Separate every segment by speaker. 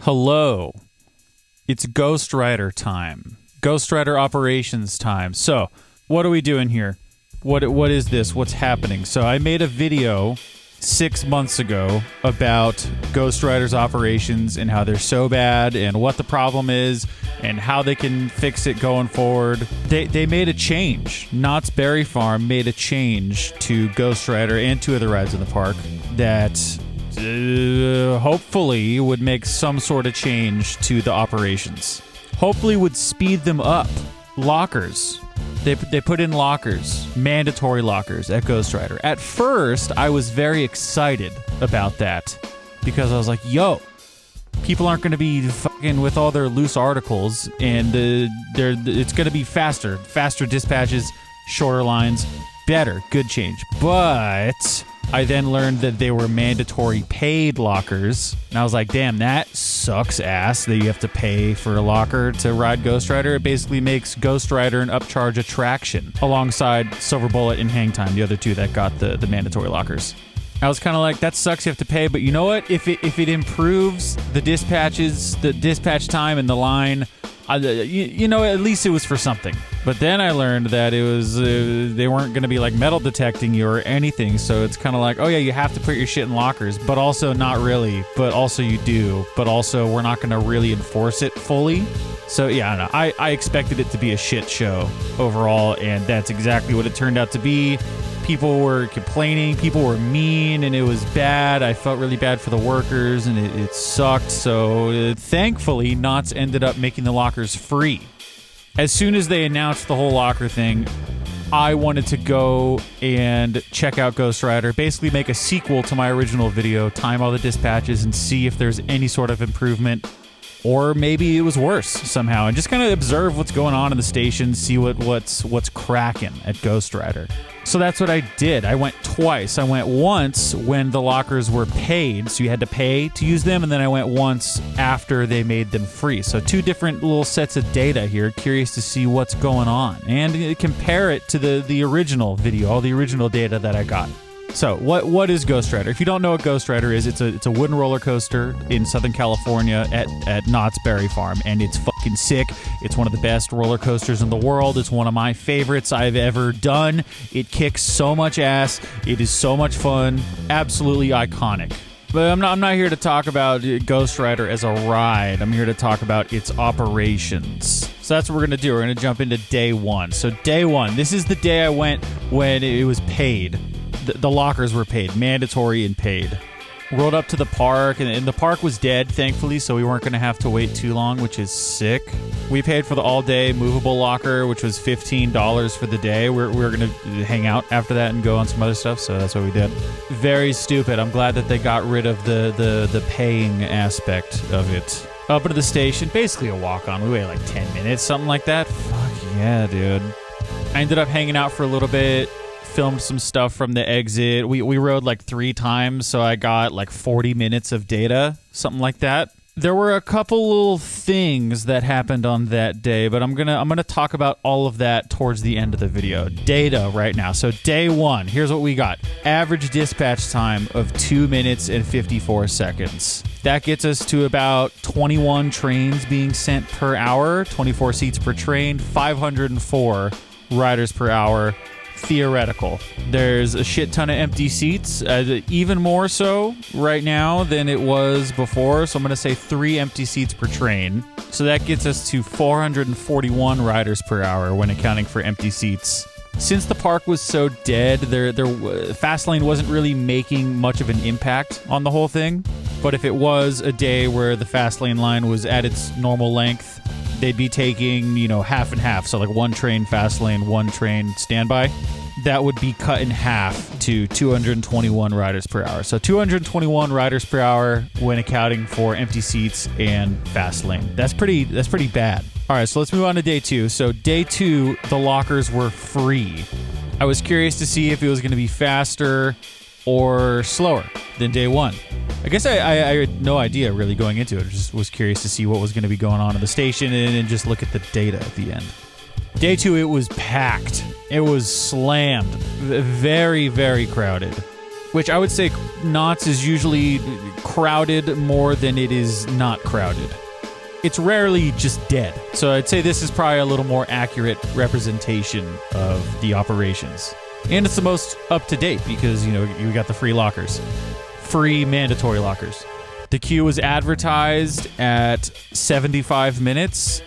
Speaker 1: Hello. It's Ghost Rider time. Ghost Rider operations time. So, what are we doing here? What is this? What's happening? So, I made a video 6 months ago about Ghost Rider's operations and how they're so bad and what the problem is and how they can fix it going forward. They made a change. Knott's Berry Farm made a change to Ghost Rider and two other rides in the park that hopefully would make some sort of change to the operations. Hopefully would speed them up. Lockers. They put in lockers, mandatory lockers at Ghost Rider. At first, I was very excited about that because I was like, yo, people aren't going to be fucking with all their loose articles, and it's going to be faster dispatches, shorter lines, better, good change. But I then learned that they were mandatory paid lockers, and I was like, damn, that sucks ass that you have to pay for a locker to ride Ghost Rider. It basically makes Ghost Rider an upcharge attraction alongside Silver Bullet and Hang Time, the other two that got the mandatory lockers. I was kind of like, that sucks, you have to pay, but you know what? If it improves the dispatches, the dispatch time and the line, at least it was for something. But then I learned that it was they weren't going to be like metal detecting you or anything, so it's kind of like, oh yeah, you have to put your shit in lockers, but also not really, but also you do, but also we're not going to really enforce it fully. So yeah, I don't know. I expected it to be a shit show overall, and that's exactly what it turned out to be. People were complaining, people were mean, and it was bad. I felt really bad for the workers, and it sucked. So thankfully, Knott's ended up making the lockers free. As soon as they announced the whole locker thing, I wanted to go and check out Ghost Rider, basically make a sequel to my original video, time all the dispatches, and see if there's any sort of improvement. Or maybe it was worse somehow, and just kind of observe what's going on in the station, see what's cracking at Ghost Rider. So that's what I did. I went twice. I went once when the lockers were paid, so you had to pay to use them, and then I went once after they made them free. So two different little sets of data here, curious to see what's going on, and compare it to the original video, all the original data that I got. So, what is Ghost Rider? If you don't know what Ghost Rider is, it's a wooden roller coaster in Southern California at Knott's Berry Farm, and it's fucking sick. It's one of the best roller coasters in the world. It's one of my favorites I've ever done. It kicks so much ass. It is so much fun. Absolutely iconic. But I'm not here to talk about Ghost Rider as a ride. I'm here to talk about its operations. So that's what we're going to do. We're going to jump into day one. So day one, this is the day I went when it was paid. The lockers were paid, mandatory and paid. Rolled up to the park, and the park was dead, thankfully, so we weren't going to have to wait too long, which is sick. We paid for the all-day movable locker, which was $15 for the day. We were going to hang out after that and go on some other stuff, so that's what we did. Very stupid. I'm glad that they got rid of the paying aspect of it. Up into the station, basically a walk-on. We waited like 10 minutes, something like that. Fuck yeah, dude. I ended up hanging out for a little bit. Filmed some stuff from the exit. We rode like 3 times, so I got like 40 minutes of data, something like that. There were a couple little things that happened on that day, but I'm gonna talk about all of that towards the end of the video. Data right now. So day one, here's what we got. Average dispatch time of 2 minutes and 54 seconds. That gets us to about 21 trains being sent per hour, 24 seats per train, 504 riders per hour. Theoretical. There's a shit ton of empty seats, even more so right now than it was before, so I'm going to say 3 empty seats per train. So that gets us to 441 riders per hour when accounting for empty seats. Since the park was so dead, Fastlane wasn't really making much of an impact on the whole thing, but if it was a day where the Fastlane line was at its normal length, they'd be taking, half and half. So like 1 train fast lane, 1 train standby. That would be cut in half to 221 riders per hour. So 221 riders per hour when accounting for empty seats and fast lane. That's pretty bad. All right, so let's move on to day 2. So day 2, the lockers were free. I was curious to see if it was going to be faster or slower than day 1. I guess I had no idea really going into it. I just was curious to see what was going to be going on in the station and just look at the data at the end. Day 2, it was packed. It was slammed. Very, very crowded. which I would say Knott's is usually crowded more than it is not crowded. It's rarely just dead. So I'd say this is probably a little more accurate representation of the operations. And it's the most up to date because, you got the free lockers. Free mandatory lockers. The queue was advertised at 75 minutes,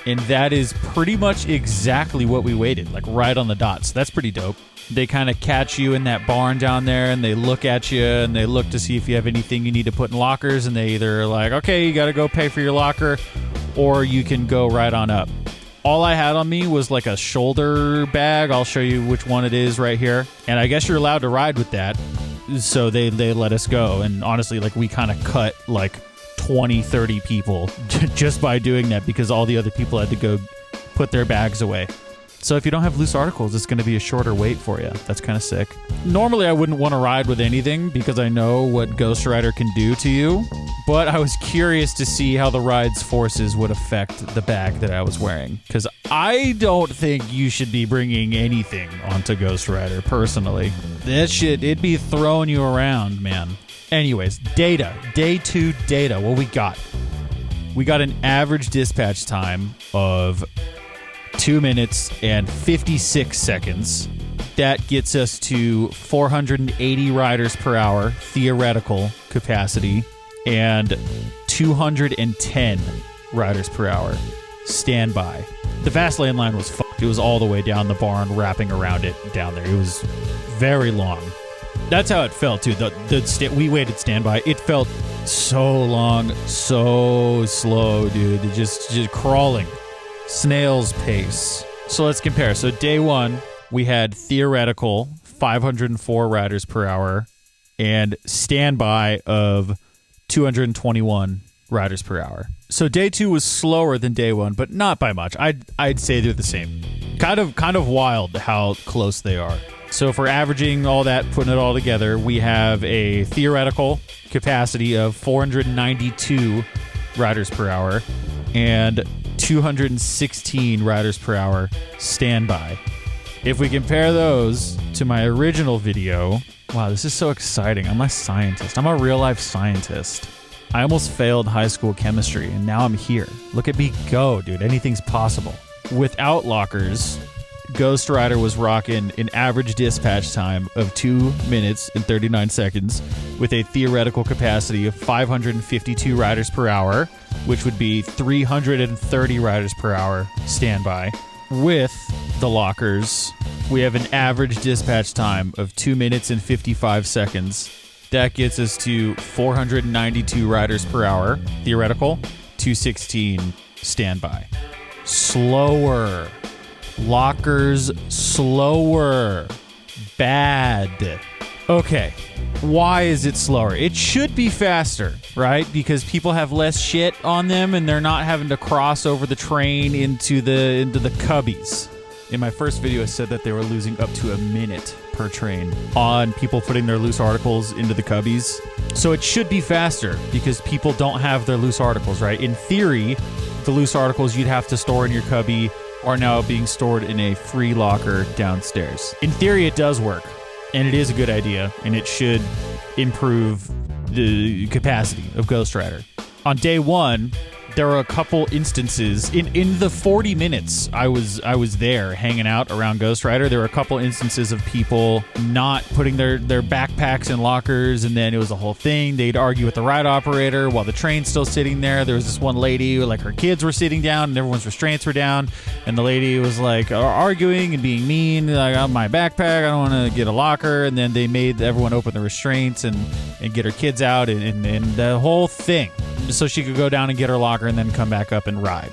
Speaker 1: and that is pretty much exactly what we waited, like right on the dot. So that's pretty dope. They kind of catch you in that barn down there, and they look at you, and they look to see if you have anything you need to put in lockers, and they either like, okay, you got to go pay for your locker, or you can go right on up. All I had on me was like a shoulder bag. I'll show you which one it is right here. And I guess you're allowed to ride with that. So they let us go. And honestly, like we kind of cut like 20, 30 people just by doing that because all the other people had to go put their bags away. So if you don't have loose articles, it's going to be a shorter wait for you. That's kind of sick. Normally, I wouldn't want to ride with anything because I know what Ghost Rider can do to you. But I was curious to see how the ride's forces would affect the bag that I was wearing. Because I don't think you should be bringing anything onto Ghost Rider, personally. That shit, it'd be throwing you around, man. Anyways, data. Day 2 data. What we got? We got an average dispatch time of 2 minutes and 56 seconds. That gets us to 480 riders per hour, theoretical capacity, and 210 riders per hour, standby. The fast lane line was fucked. It was all the way down the barn, wrapping around it down there. It was very long. That's how it felt, too. We waited standby. It felt so long, so slow, dude. Just crawling. Snail's pace. So let's compare. So day 1, we had theoretical 504 riders per hour and standby of 221 riders per hour. So day 2 was slower than day 1, but not by much. I'd say they're the same. Kind of wild how close they are. So if we're averaging all that, putting it all together, we have a theoretical capacity of 492 riders per hour and 216 riders per hour standby. If we compare those to my original video, wow, this is so exciting. I'm a scientist. I'm a real life scientist. I almost failed high school chemistry and now I'm here. Look at me go, dude. Anything's possible. Without lockers, Ghost Rider was rocking an average dispatch time of 2 minutes and 39 seconds with a theoretical capacity of 552 riders per hour, which would be 330 riders per hour standby. With the lockers, we have an average dispatch time of 2 minutes and 55 seconds. That gets us to 492 riders per hour, theoretical, 216 standby. Slower. Lockers slower. Bad. Okay. Why is it slower? It should be faster, right? Because people have less shit on them and they're not having to cross over the train into the cubbies. In my first video, I said that they were losing up to a minute per train on people putting their loose articles into the cubbies. So it should be faster because people don't have their loose articles, right? In theory, the loose articles you'd have to store in your cubby are now being stored in a free locker downstairs. In theory, it does work, and it is a good idea, and it should improve the capacity of Ghost Rider. On day 1, there were a couple instances in the 40 minutes I was there hanging out around Ghost Rider. There were a couple instances of people not putting their backpacks in lockers, and then it was a whole thing. They'd argue with the ride operator while the train's still sitting there. There was this one lady who, like, her kids were sitting down and everyone's restraints were down, and the lady was like arguing and being mean, like, "I'm my backpack, I don't want to get a locker." And then they made everyone open the restraints and get her kids out and the whole thing so she could go down and get her locker and then come back up and ride.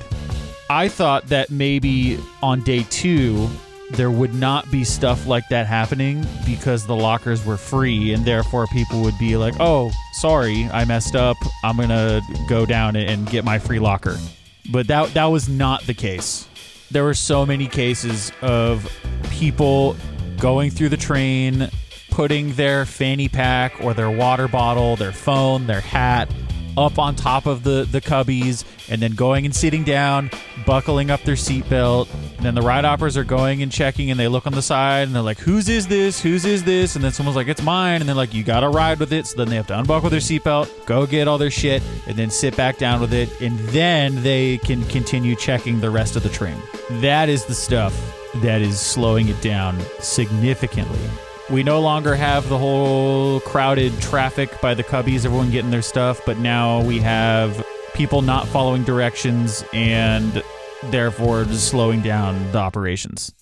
Speaker 1: I thought that maybe on day 2 there would not be stuff like that happening because the lockers were free and therefore people would be like, "Oh, sorry, I messed up. I'm going to go down and get my free locker." But that was not the case. There were so many cases of people going through the train, putting their fanny pack or their water bottle, their phone, their hat up on top of the cubbies and then going and sitting down, buckling up their seatbelt. And then the ride operators are going and checking, and they look on the side and they're like, whose is this? Whose is this? And then someone's like, it's mine. And they're like, you got to ride with it. So then they have to unbuckle their seatbelt, go get all their shit, and then sit back down with it. And then they can continue checking the rest of the train. That is the stuff that is slowing it down significantly. We no longer have the whole crowded traffic by the cubbies, everyone getting their stuff, but now we have people not following directions and therefore just slowing down the operations.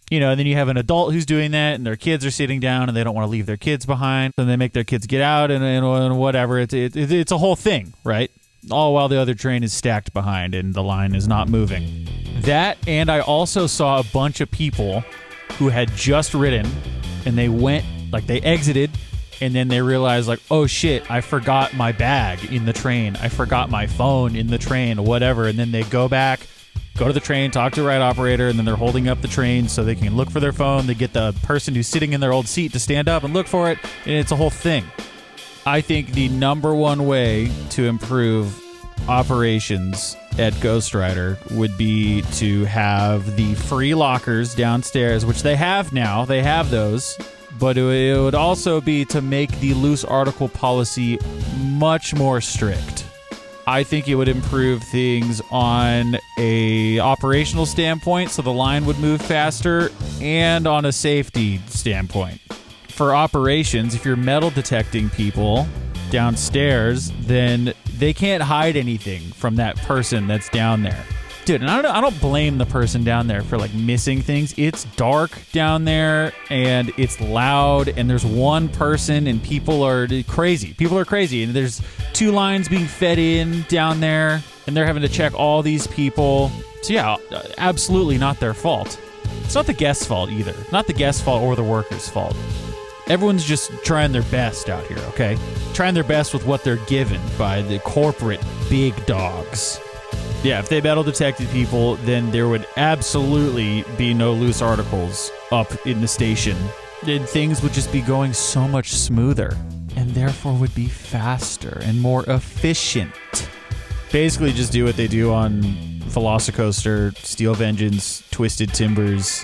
Speaker 1: You know, and then you have an adult who's doing that, and their kids are sitting down, and they don't want to leave their kids behind, and they make their kids get out and whatever. It's a whole thing, right? All while the other train is stacked behind and the line is not moving. That, and I also saw a bunch of people who had just ridden, and they went, like they exited, and then they realized like, oh shit, I forgot my bag in the train. I forgot my phone in the train, whatever. And then they go back, go to the train, talk to the ride operator, and then they're holding up the train so they can look for their phone. They get the person who's sitting in their old seat to stand up and look for it, and it's a whole thing. I think the number one way to improve operations at Ghost Rider would be to have the free lockers downstairs, which they have now. They have those. But it would also be to make the loose article policy much more strict. I think it would improve things on a operational standpoint, so the line would move faster, and on a safety standpoint. For operations, if you're metal detecting people downstairs, then they can't hide anything from that person that's down there. Dude, and I don't blame the person down there for like missing things. It's dark down there and it's loud, and there's one person and people are crazy. People are crazy, and there's two lines being fed in down there, and they're having to check all these people. So yeah, absolutely not their fault. It's not the guest's fault either. Not the guest's fault or the worker's fault. Everyone's just trying their best out here, okay? Trying their best with what they're given by the corporate big dogs. Yeah, if they metal detected people, then there would absolutely be no loose articles up in the station. And things would just be going so much smoother, and therefore would be faster and more efficient. Basically just do what they do on Velocicoaster, Steel Vengeance, Twisted Timbers,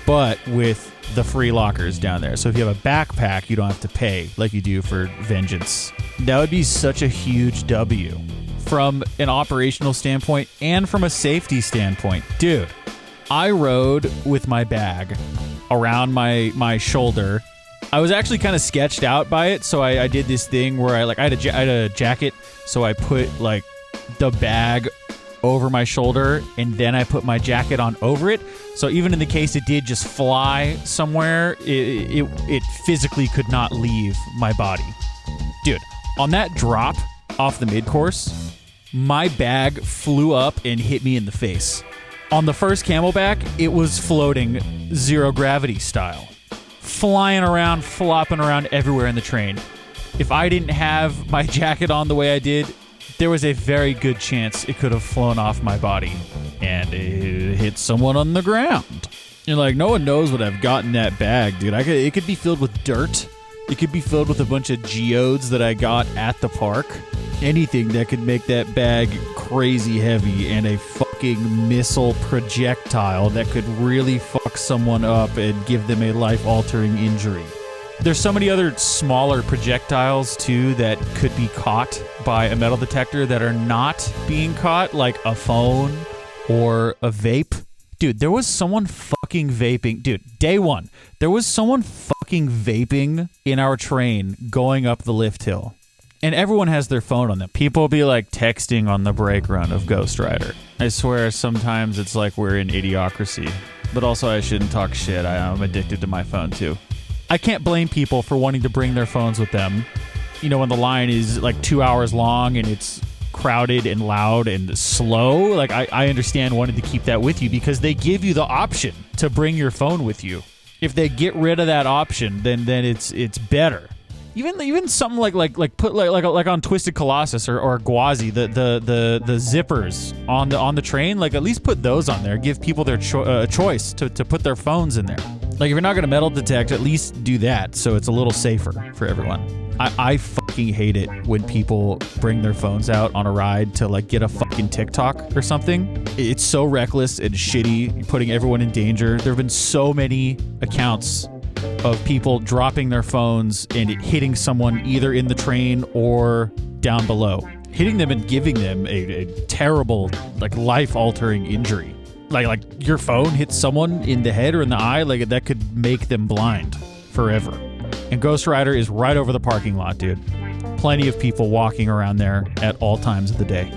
Speaker 1: but with the free lockers down there. So if you have a backpack, you don't have to pay like you do for Vengeance. That would be such a huge W. From an operational standpoint and from a safety standpoint. Dude, I rode with my bag around my shoulder. I was actually kind of sketched out by it, so I did this thing where I had a jacket, so I put like the bag over my shoulder, and then I put my jacket on over it. So even in the case it did just fly somewhere, it physically could not leave my body. Dude, on that drop off the mid-course, my bag flew up and hit me in the face. On the first Camelback, it was floating zero gravity style, flying around, flopping around everywhere in the train. If I didn't have my jacket on the way I did, there was a very good chance it could have flown off my body and it hit someone on the ground. You're like, no one knows what I've got in that bag, dude. It could be filled with dirt. It could be filled with a bunch of geodes that I got at the park. Anything that could make that bag crazy heavy, and a fucking missile projectile that could really fuck someone up and give them a life-altering injury. There's so many other smaller projectiles, too, that could be caught by a metal detector that are not being caught, like a phone or a vape. Dude, there was someone fucking vaping. Dude, day one, there was someone fucking vaping in our train going up the lift hill. And everyone has their phone on them. People be like texting on the break run of Ghost Rider. I swear sometimes it's like we're in idiocracy. But also I shouldn't talk shit. I'm addicted to my phone too. I can't blame people for wanting to bring their phones with them. You know, when the line is like 2 hours long and it's crowded and loud and slow. Like I understand wanting to keep that with you because they give you the option to bring your phone with you. If they get rid of that option, then it's better. Even something like put like on Twisted Colossus or Gwazi, the zippers on the train, like at least put those on there. Give people their choice to put their phones in there. Like if you're not gonna metal detect, at least do that so it's a little safer for everyone. I fucking hate it when people bring their phones out on a ride to like get a fucking TikTok or something. It's so reckless and shitty, putting everyone in danger. There have been so many accounts of people dropping their phones and it hitting someone either in the train or down below, hitting them and giving them a terrible, like life-altering injury. Like your phone hits someone in the head or in the eye, like that could make them blind forever. And Ghost Rider is right over the parking lot, dude. Plenty of people walking around there at all times of the day.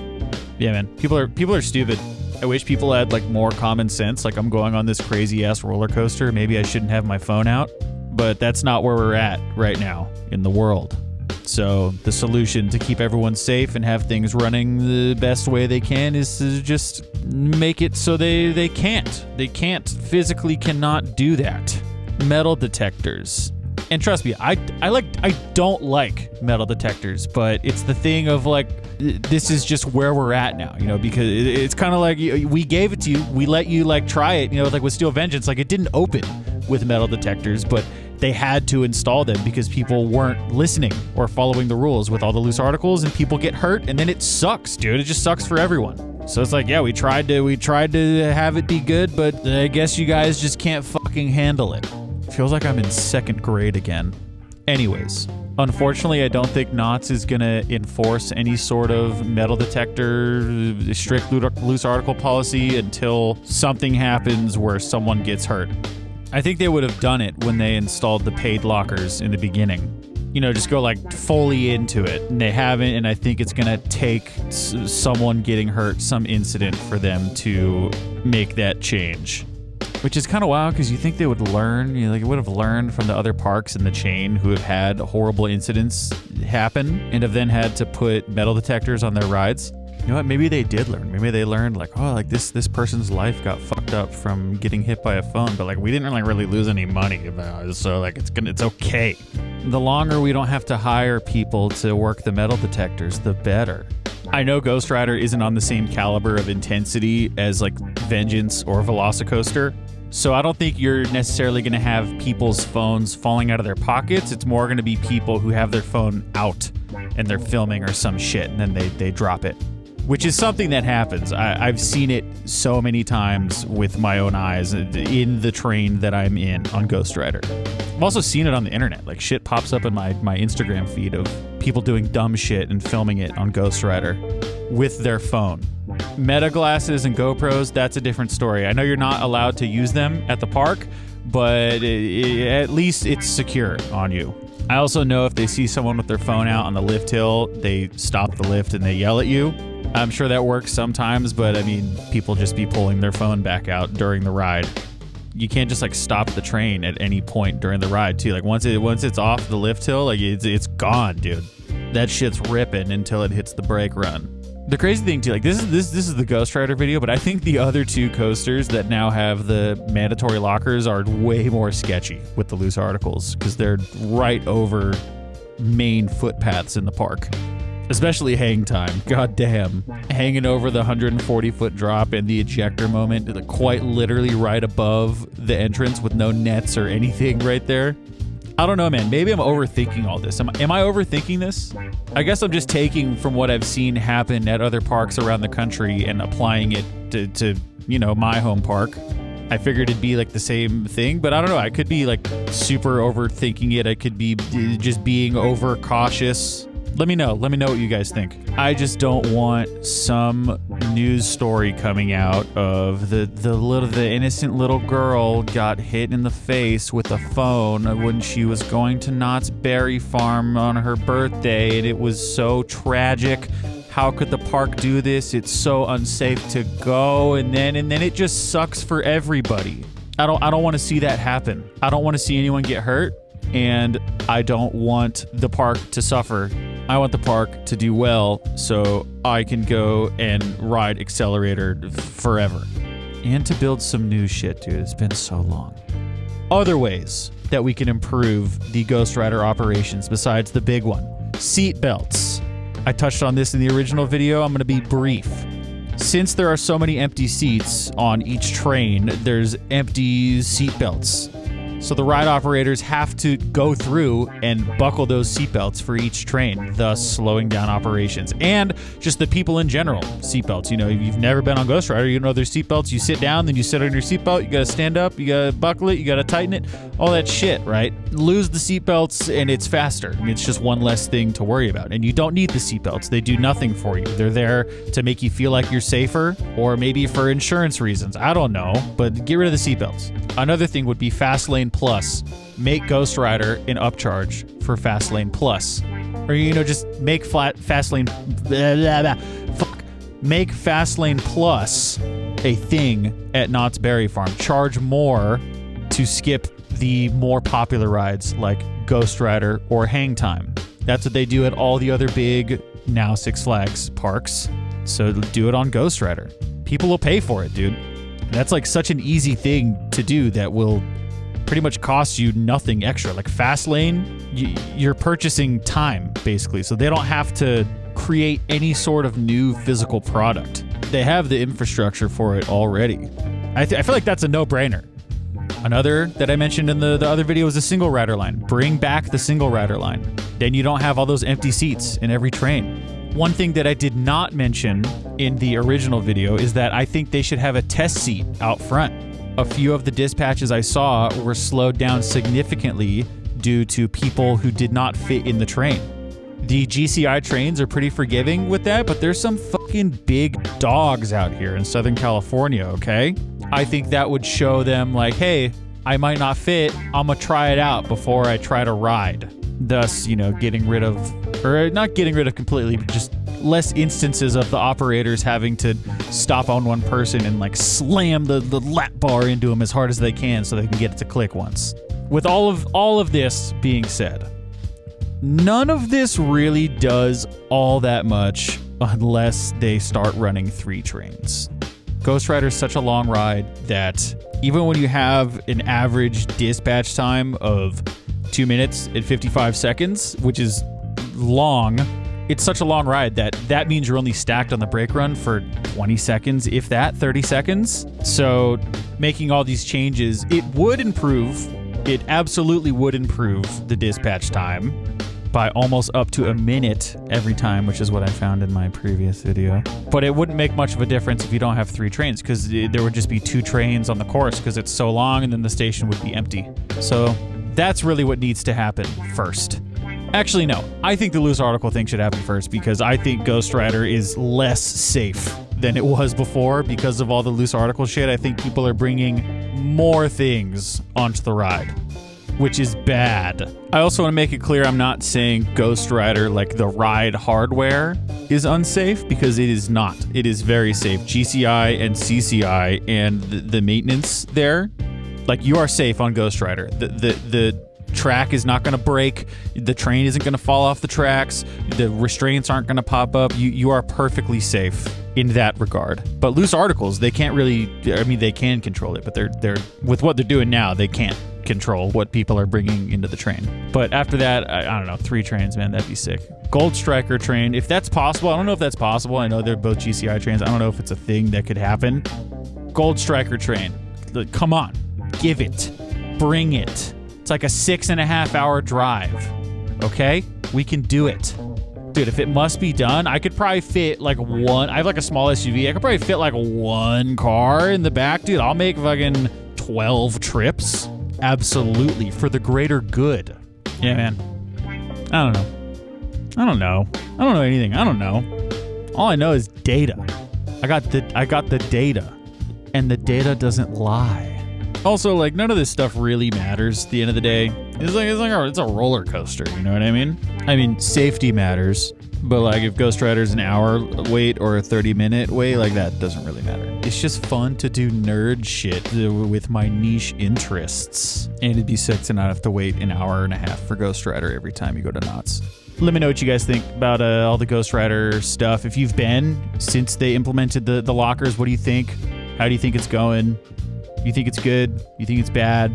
Speaker 1: Yeah, man. People are stupid. I wish people had like more common sense. Like, I'm going on this crazy ass roller coaster. Maybe I shouldn't have my phone out, but that's not where we're at right now in the world. So the solution to keep everyone safe and have things running the best way they can is to just make it so they can't physically cannot do that. Metal detectors. And trust me, I don't like metal detectors, but it's the thing of like, this is just where we're at now, you know, because it's kind of like we gave it to you, we let you like try it, you know, like with Steel Vengeance, like it didn't open with metal detectors, but they had to install them because people weren't listening or following the rules with all the loose articles, and people get hurt, and then it sucks, dude. It just sucks for everyone. So it's like, yeah, we tried to have it be good, but I guess you guys just can't fucking handle it. Feels like I'm in second grade again. Anyways, unfortunately, I don't think Knott's is going to enforce any sort of metal detector, strict loose article policy until something happens where someone gets hurt. I think they would have done it when they installed the paid lockers in the beginning. You know, just go like fully into it. And they haven't, and I think it's going to take someone getting hurt, some incident for them to make that change. Which is kind of wild because you think they would learn, you know, like it would have learned from the other parks in the chain who have had horrible incidents happen and have then had to put metal detectors on their rides. You know what? Maybe they did learn. Maybe they learned like, oh, like this person's life got fucked up from getting hit by a phone, but like we didn't really lose any money about it, so like it's okay. The longer we don't have to hire people to work the metal detectors, the better. I know Ghost Rider isn't on the same caliber of intensity as like Vengeance or Velocicoaster, so I don't think you're necessarily going to have people's phones falling out of their pockets. It's more going to be people who have their phone out and they're filming or some shit, and then they drop it, which is something that happens. I've seen it so many times with my own eyes in the train that I'm in on Ghost Rider. I've also seen it on the internet. Like shit pops up in my Instagram feed of people doing dumb shit and filming it on Ghost Rider with their phone. Meta glasses and GoPros, that's a different story. I know you're not allowed to use them at the park, but at least it's secure on you. I also know if they see someone with their phone out on the lift hill, they stop the lift and they yell at you. I'm sure that works sometimes, but I mean, people just be pulling their phone back out during the ride. You can't just like stop the train at any point during the ride too. Like once it's off the lift hill, like it's gone, dude. That shit's ripping until it hits the brake run. The crazy thing too, like this is the Ghost Rider video, but I think the other two coasters that now have the mandatory lockers are way more sketchy with the loose articles because they're right over main footpaths in the park. Especially hang time. God damn. Hanging over the 140-foot drop and the ejector moment, quite literally right above the entrance with no nets or anything right there. I don't know, man. Maybe I'm overthinking all this. Am I overthinking this? I guess I'm just taking from what I've seen happen at other parks around the country and applying it to you know, my home park. I figured it'd be like the same thing, but I don't know. I could be like super overthinking it. I could be just being overcautious. Let me know what you guys think. I just don't want some news story coming out of the innocent little girl got hit in the face with a phone when she was going to Knott's Berry Farm on her birthday, and it was so tragic. How could the park do this? It's so unsafe to go, and then it just sucks for everybody. I don't want to see that happen. I don't want to see anyone get hurt, and I don't want the park to suffer. I want the park to do well so I can go and ride Accelerator forever. And to build some new shit, dude. It's been so long. Other ways that we can improve the Ghost Rider operations besides the big one. Seat belts. I touched on this in the original video. I'm going to be brief. Since there are so many empty seats on each train, there's empty seat belts. So the ride operators have to go through and buckle those seatbelts for each train, thus slowing down operations. And just the people in general, seatbelts. You know, if you've never been on Ghost Rider, you know there's seatbelts. You sit down, then you sit on your seatbelt. You got to stand up, you got to buckle it, you got to tighten it, all that shit, right? Lose the seatbelts and it's faster. And it's just one less thing to worry about. And you don't need the seatbelts. They do nothing for you. They're there to make you feel like you're safer, or maybe for insurance reasons. I don't know, but get rid of the seatbelts. Another thing would be Fastlane Plus. Make Ghost Rider an upcharge for Fastlane Plus. Or, you know, just make Fastlane... Make Fastlane Plus a thing at Knott's Berry Farm. Charge more to skip the more popular rides like Ghost Rider or Hang Time. That's what they do at all the other big, now Six Flags parks. So do it on Ghost Rider. People will pay for it, dude. That's like such an easy thing to do that will pretty much cost you nothing extra. Like Fastlane, you're purchasing time, basically. So they don't have to create any sort of new physical product. They have the infrastructure for it already. I feel like that's a no-brainer. Another that I mentioned in the other video is the single rider line. Bring back the single rider line. Then you don't have all those empty seats in every train. One thing that I did not mention in the original video is that I think they should have a test seat out front. A few of the dispatches I saw were slowed down significantly due to people who did not fit in the train. The GCI trains are pretty forgiving with that, but there's some fucking big dogs out here in Southern California, okay? I think that would show them like, hey, I might not fit, I'm gonna try it out before I try to ride. Thus, you know, getting rid of, or not getting rid of completely, but just less instances of the operators having to stop on one person and like slam the lap bar into them as hard as they can so they can get it to click once. With all of this being said, none of this really does all that much unless they start running 3 trains. Ghost Rider is such a long ride that even when you have an average dispatch time of 2 minutes and 55 seconds, which is long, it's such a long ride that means you're only stacked on the brake run for 20 seconds, if that, 30 seconds. So making all these changes, it absolutely would improve the dispatch time by almost up to a minute every time, which is what I found in my previous video. But it wouldn't make much of a difference if you don't have 3 trains, because there would just be 2 trains on the course because it's so long, and then the station would be empty. So that's really what needs to happen first. Actually, no. I think the loose article thing should happen first because I think Ghost Rider is less safe than it was before because of all the loose article shit. I think people are bringing more things onto the ride, which is bad. I also want to make it clear I'm not saying Ghost Rider, like the ride hardware, is unsafe, because it is not. It is very safe. GCI and CCI and the maintenance there, like, you are safe on Ghost Rider. The track is not going to break. The train isn't going to fall off the tracks. The restraints aren't going to pop up. You are perfectly safe in that regard. But loose articles, they can't really, I mean, they can control it, but they're with what they're doing now, they can't control what people are bringing into the train. But after that, I don't know, 3 trains, man, that'd be sick. Gold Striker train, if that's possible. I don't know if that's possible. I know they're both GCI trains. I don't know if it's a thing that could happen. Gold Striker train, come on, give it, bring it. It's like a 6.5 hour drive, okay? We can do it. Dude, if it must be done, I could probably fit like one, I have like a small SUV, I could probably fit like 1 car in the back. Dude, I'll make fucking 12 trips. Absolutely, for the greater good. Yeah, man. I don't know anything. I don't know. All I know is data. I got the data, and the data doesn't lie. Also, like, none of this stuff really matters at the end of the day. It's a roller coaster, you know what I mean? I mean, safety matters, but like if Ghost Rider's an hour wait or a 30-minute wait, like that doesn't really matter. It's just fun to do nerd shit with my niche interests. And it'd be sick to not have to wait an hour and a half for Ghost Rider every time you go to Knott's. Let me know what you guys think about all the Ghost Rider stuff. If you've been since they implemented the lockers, what do you think? How do you think it's going? You think it's good? You think it's bad?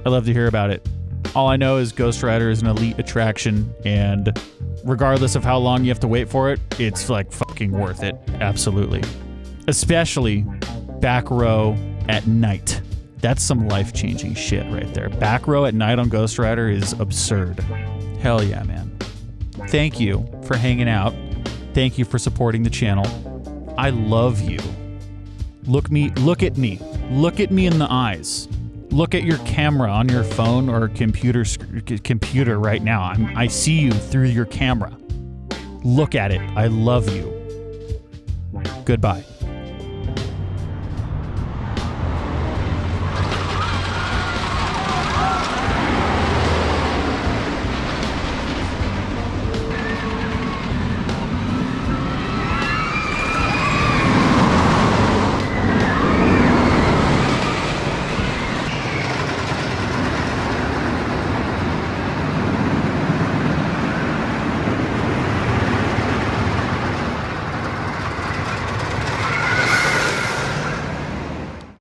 Speaker 1: I'd love to hear about it. All I know is Ghost Rider is an elite attraction, and regardless of how long you have to wait for it, it's like fucking worth it. Absolutely. Especially back row at night. That's some life-changing shit right there. Back row at night on Ghost Rider is absurd. Hell yeah, man. Thank you for hanging out. Thank you for supporting the channel. I love you. Look at me. Look at me in the eyes. Look at your camera on your phone or computer right now. I see you through your camera. Look at it. I love you. Goodbye.